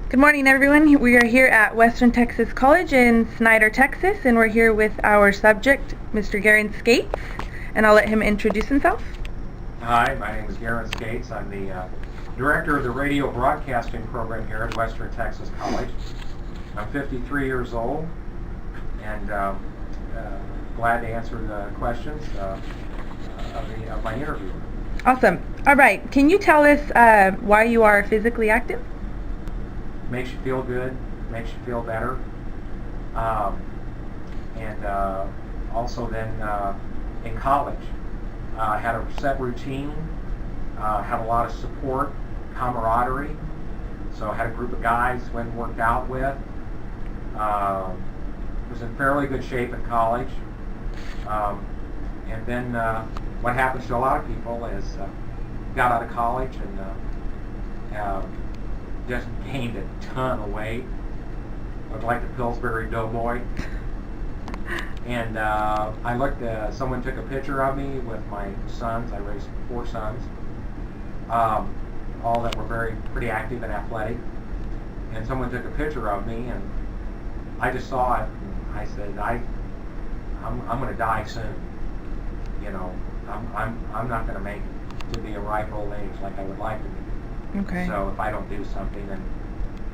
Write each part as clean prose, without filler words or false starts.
Good morning, everyone. We are here at Western Texas College in Snyder, Texas, and we're here with our subject, Mr. Geron Scates, and I'll let him introduce himself. Hi, my name is Geron Scates. I'm the director of the radio broadcasting program here at Western Texas College. I'm 53 years old and glad to answer the questions of my interviewer. Awesome. All right. Can you tell us why you are physically active? Makes you feel good, makes you feel better, and also then in college, I had a set routine, had a lot of support, camaraderie. So I had a group of guys went and worked out with. Was in fairly good shape in college, and then what happens to a lot of people is got out of college and just gained a ton of weight. Looked like a Pillsbury Doughboy. And I looked, someone took a picture of me with my sons. I raised 4 sons, all that were pretty active and athletic. And someone took a picture of me, and I just saw it, and I said, I'm going to die soon. You know, I'm not going to make it to be a ripe old age like I would like to be. Okay. So if I don't do something, then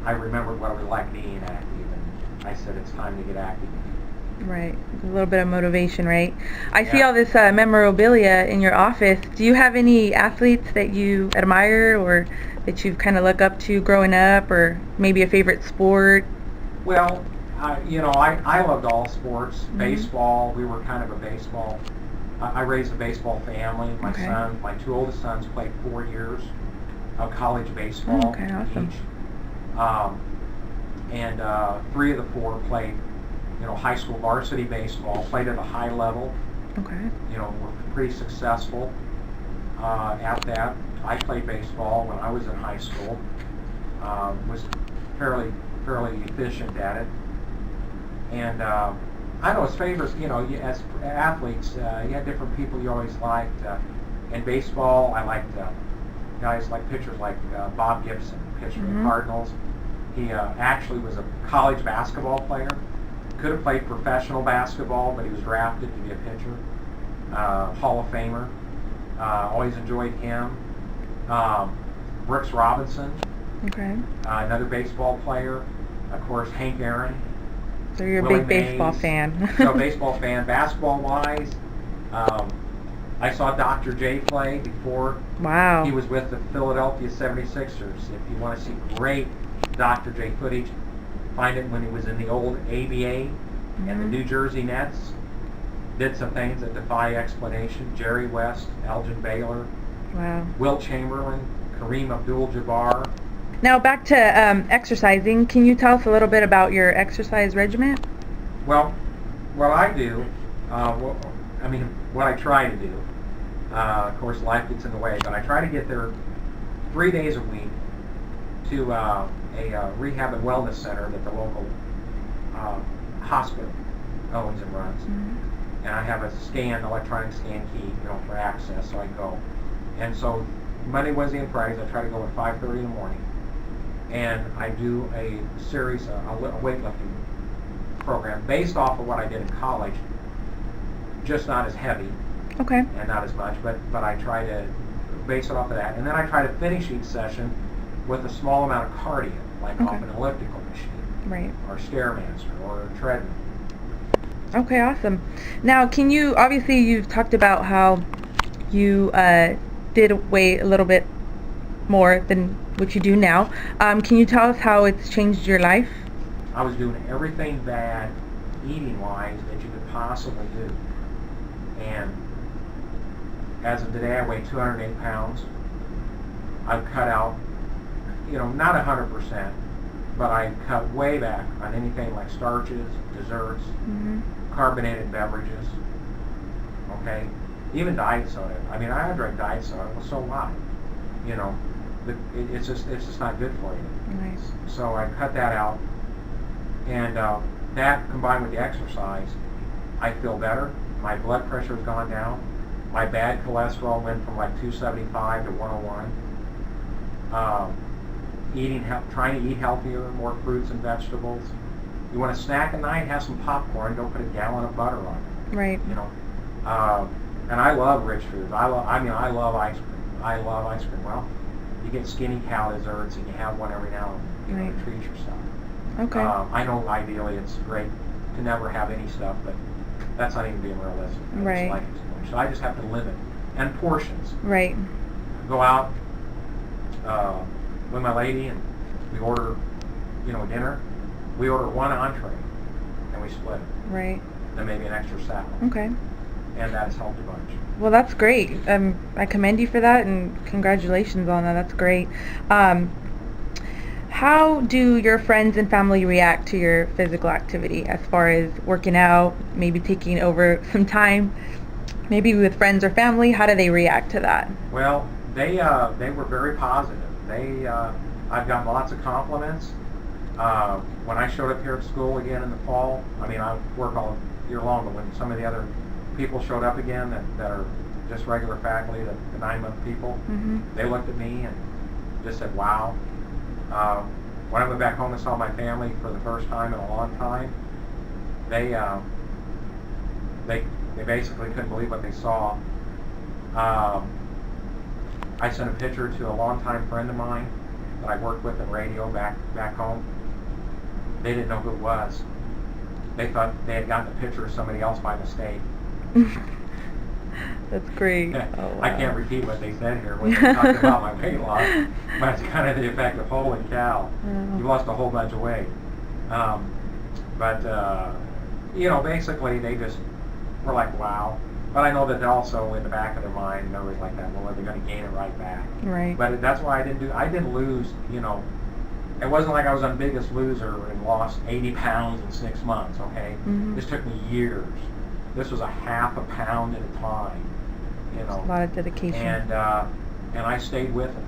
I remembered what it was like being active, and I said it's time to get active. Right. A little bit of motivation, right? I see Yeah. all this memorabilia in your office. Do you have any athletes that you admire or that you've kind of looked up to growing up, or maybe a favorite sport? Well, I loved all sports. Mm-hmm. Baseball, we were kind of a baseball. I raised a baseball family. My son, my 2 oldest sons played 4 years of college baseball. Okay, awesome. Each. And 3 of the 4 played, high school varsity baseball, played at a high level. Okay. Were pretty successful at that. I played baseball when I was in high school. Was fairly efficient at it. And I know as favorites, as athletes, you had different people you always liked. In baseball, I liked guys like pitchers like Bob Gibson, pitcher of the Cardinals. He actually was a college basketball player. Could have played professional basketball, but he was drafted to be a pitcher. Hall of Famer. Always enjoyed him. Brooks Robinson. Okay. Another baseball player. Of course, Hank Aaron. So you're a Willie big baseball Mays. fan. So baseball fan. Basketball-wise, I saw Dr. J play before. Wow. He was with the Philadelphia 76ers. If you want to see great Dr. J footage, find it when he was in the old ABA and the New Jersey Nets. Did some things that defy explanation. Jerry West, Elgin Baylor, Wow. Wilt Chamberlain, Kareem Abdul-Jabbar. Now back to exercising. Can you tell us a little bit about your exercise regimen? Well, what I do, what I try to do, of course life gets in the way, but I try to get there 3 days a week to a rehab and wellness center that the local hospital owns and runs. And I have a electronic scan key, for access, so I go. And so Monday, Wednesday, and Fridays I try to go at 5:30 in the morning. And I do a series, a weightlifting program based off of what I did in college, just not as heavy. Okay. And not as much, but I try to base it off of that. And then I try to finish each session with a small amount of cardio, like off an elliptical machine. Right. Or Stairmaster, or a treadmill. Okay, awesome. Now, obviously you've talked about how you did weigh a little bit more than what you do now. Can you tell us how it's changed your life? I was doing everything bad, eating-wise, that you could possibly do. And as of today, I weigh 208 pounds. I've cut out, not 100%, but I cut way back on anything like starches, desserts, carbonated beverages, okay? Even diet soda. I drank diet soda, well, so what? It's just not good for you. Nice. So I cut that out, and that combined with the exercise, I feel better. My blood pressure has gone down. My bad cholesterol went from like 275 to 101. trying to eat healthier, more fruits and vegetables. You want a snack at night, have some popcorn. Don't put a gallon of butter on it. Right. You know, and I love rich foods. I love ice cream. I love ice cream. Well, you get skinny cow desserts, and you have one every now and then. You know, to treat yourself. Okay. I know ideally it's great to never have any stuff, but that's not even being realistic. I Right. just like it too much. So I just have to limit. And portions. Right. Go out with my lady, and we order, dinner. We order one entree, and we split it. Right. Then maybe an extra salad. Okay. And that has helped a bunch. Well, that's great. I commend you for that, and congratulations on that. That's great. How do your friends and family react to your physical activity, as far as working out, maybe taking over some time, maybe with friends or family? How do they react to that? Well, they were very positive. I've gotten lots of compliments. When I showed up here at school again in the fall, I work all year long, but when some of the other people showed up again that are just regular faculty, the 9-month people, they looked at me and just said, wow. When I went back home and saw my family for the first time in a long time, they basically couldn't believe what they saw. I sent a picture to a longtime friend of mine that I worked with in radio back home. They didn't know who it was. They thought they had gotten a picture of somebody else by mistake. That's great. Oh, wow. I can't repeat what they said here when they talked about my weight loss, but it's kind of the effect of holy cow. You lost a whole bunch of weight. Basically they just were like, wow. But I know that also in the back of their mind, they're always like that, well, are they going to gain it right back? Right. But that's why I didn't lose, it wasn't like I was on Biggest Loser and lost 80 pounds in 6 months, okay? This took me years. This was a half a pound at a time, A lot of dedication. And I stayed with it.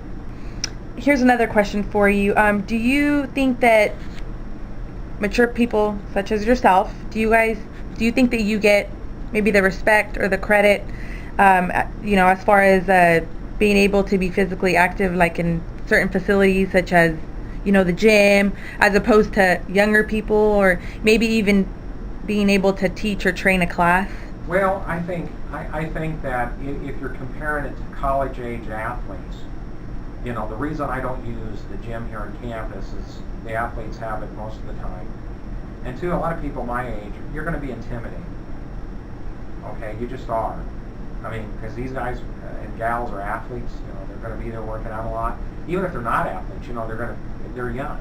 Here's another question for you. Do you think that mature people such as yourself, do you think that you get maybe the respect or the credit, as far as being able to be physically active, like in certain facilities such as, the gym, as opposed to younger people, or maybe even being able to teach or train a class? Well, I think that if you're comparing it to college-age athletes, the reason I don't use the gym here on campus is the athletes have it most of the time. And two, a lot of people my age, you're going to be intimidating. Okay, you just are. Because these guys and gals are athletes. They're going to be there working out a lot. Even if they're not athletes, they're young.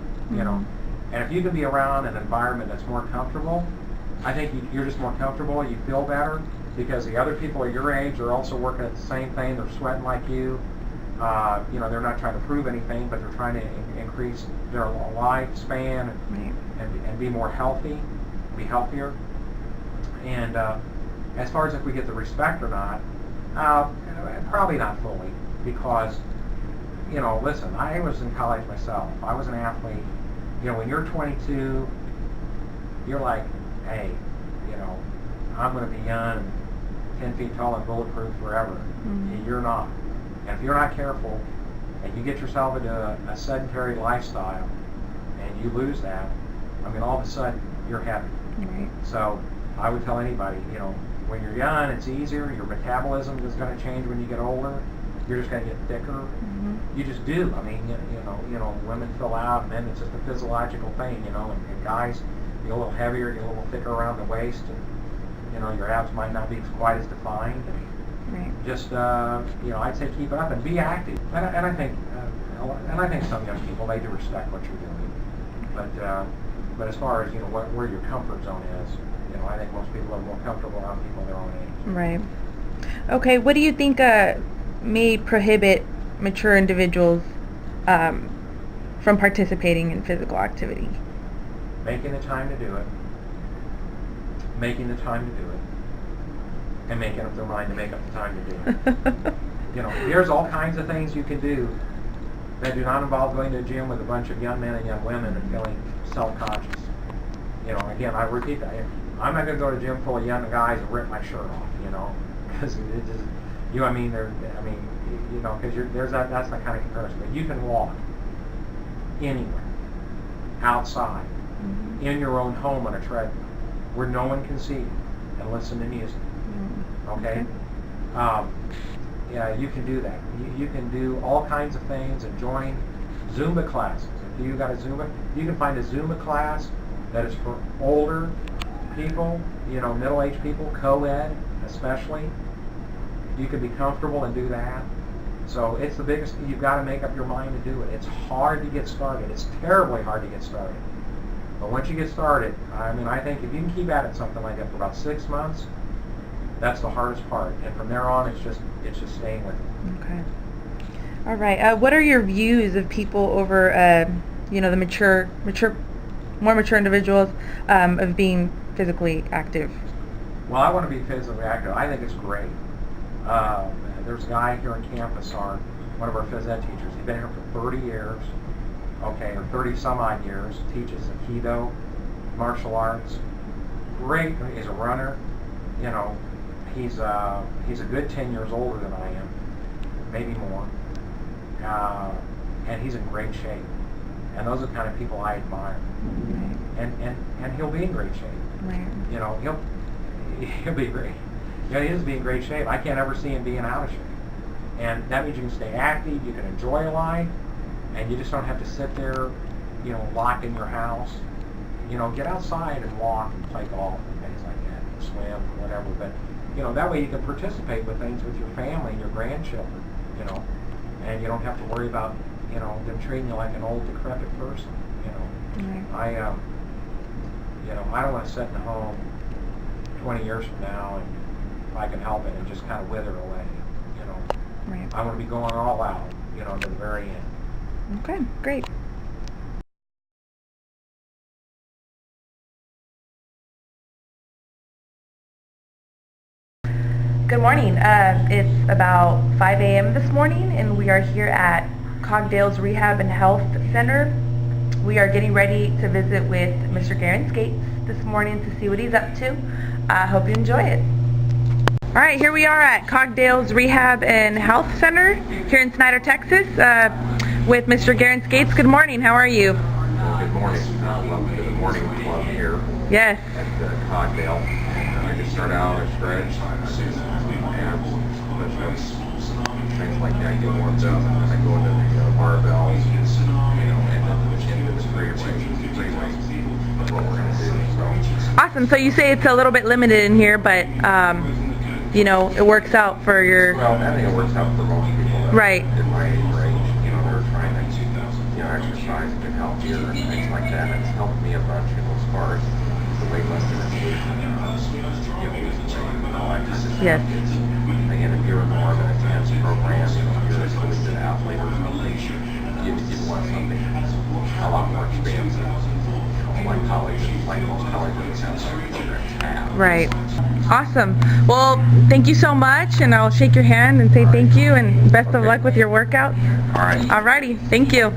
And if you can be around an environment that's more comfortable, I think you're just more comfortable. You feel better because the other people at your age are also working at the same thing. They're sweating like you. They're not trying to prove anything, but they're trying to increase their lifespan and be more healthy, be healthier. And as far as if we get the respect or not, probably not fully, because, listen, I was in college myself. I was an athlete. When you're 22, you're like, hey, I'm going to be young, 10 feet tall and bulletproof forever. You're not. And if you're not careful and you get yourself into a sedentary lifestyle and you lose that, all of a sudden you're heavy. Right. So I would tell anybody, when you're young, it's easier. Your metabolism is going to change when you get older. You're just going to get thicker. You just do. Women fill out, and then it's just a physiological thing, and guys, you get a little heavier, you get a little thicker around the waist, and your abs might not be quite as defined. Right. Just I'd say keep it up and be active. And I think some young people, they do respect what you're doing. But as far as where your comfort zone is, I think most people are more comfortable around people their own age. Right. Okay. What do you think may prohibit mature individuals from participating in physical activity? Making the time to do it. And making up their mind to make up the time to do it. There's all kinds of things you can do that do not involve going to a gym with a bunch of young men and young women and feeling self-conscious. Again, I repeat that. I'm not going to go to a gym full of young guys and rip my shirt off, because it just, because that's the kind of comparison. But you can walk. anywhere, outside, Mm-hmm. in your own home on a treadmill, where no one can see you, and listen to music. Okay? Yeah, you can do that. You can do all kinds of things and join Zumba classes. If you got a Zumba, you can find a Zumba class that is for older people, you know, middle-aged people, co-ed especially. You can be comfortable and do that. So it's the biggest, you've got to make up your mind to do it. It's hard to get started. It's terribly hard to get started. But once you get started, I mean, I think if you can keep at it something like that for about 6 months, that's the hardest part. And from there on, it's just staying with it. Okay. All right. What are your views of people over, you know, the more mature individuals of being physically active? Well, I want to be physically active. I think it's great. There's a guy here on campus, one of our phys ed teachers. He's been here for 30 years, okay, or 30 some odd years. Teaches Aikido, martial arts. Great. He's a runner. You know, he's a good 10 years older than I am, maybe more. And he's in great shape. And those are the kind of people I admire. Right. And he'll be in great shape. Right. You know, he'll be great. Yeah, he is be in great shape. I can't ever see him being out of shape. And that means you can stay active, you can enjoy life, and you just don't have to sit there, you know, locked in your house. You know, get outside and walk and play golf and things like that, or swim or whatever. But, you know, that way you can participate with things with your family and your grandchildren, you know, and you don't have to worry about, you know, them treating you like an old, decrepit person, you know. Right. You know, I don't want to sit in a home 20 years from now and if I can help it and just kind of wither away, you know. Right. I want to be going all out, you know, to the very end. Okay, great. Good morning. It's about 5 a.m. this morning, and we are here at Cogdale's Rehab and Health Center. We are getting ready to visit with Mr. Geron Scates this morning to see what he's up to. I hope you enjoy it. All right, here we are at Cogdale's Rehab and Health Center here in Snyder, Texas, with Mr. Geron Scates. Good morning. How are you? Good morning. Welcome to the morning club here Yes. at Cogdale. I just start out a stretch, do some abs, push-ups, things like that, get warmed up, and then I go into the barbells, you know, and then into the free weights. That's what we're going to do. So. Awesome. So you say it's a little bit limited in here, but you know, it works out for your... Well, I think it works out for most people. Right. In my age range, you know, they're trying to, you know, exercise and get healthier and things like that. And it's helped me a bunch, you know, as far as the weightlifting and losing, you know, losing weight and all that kind of stuff. Yes. Again, if you're in more of an advanced program, you know, if you're a collegiate athlete or something, you'd want something a lot more expansive. Like colleges, like most colleges have programs have. Right. Awesome. Well, thank you so much, and I'll shake your hand and say thank you, and best of luck with your workout. All right. Alrighty. Thank you.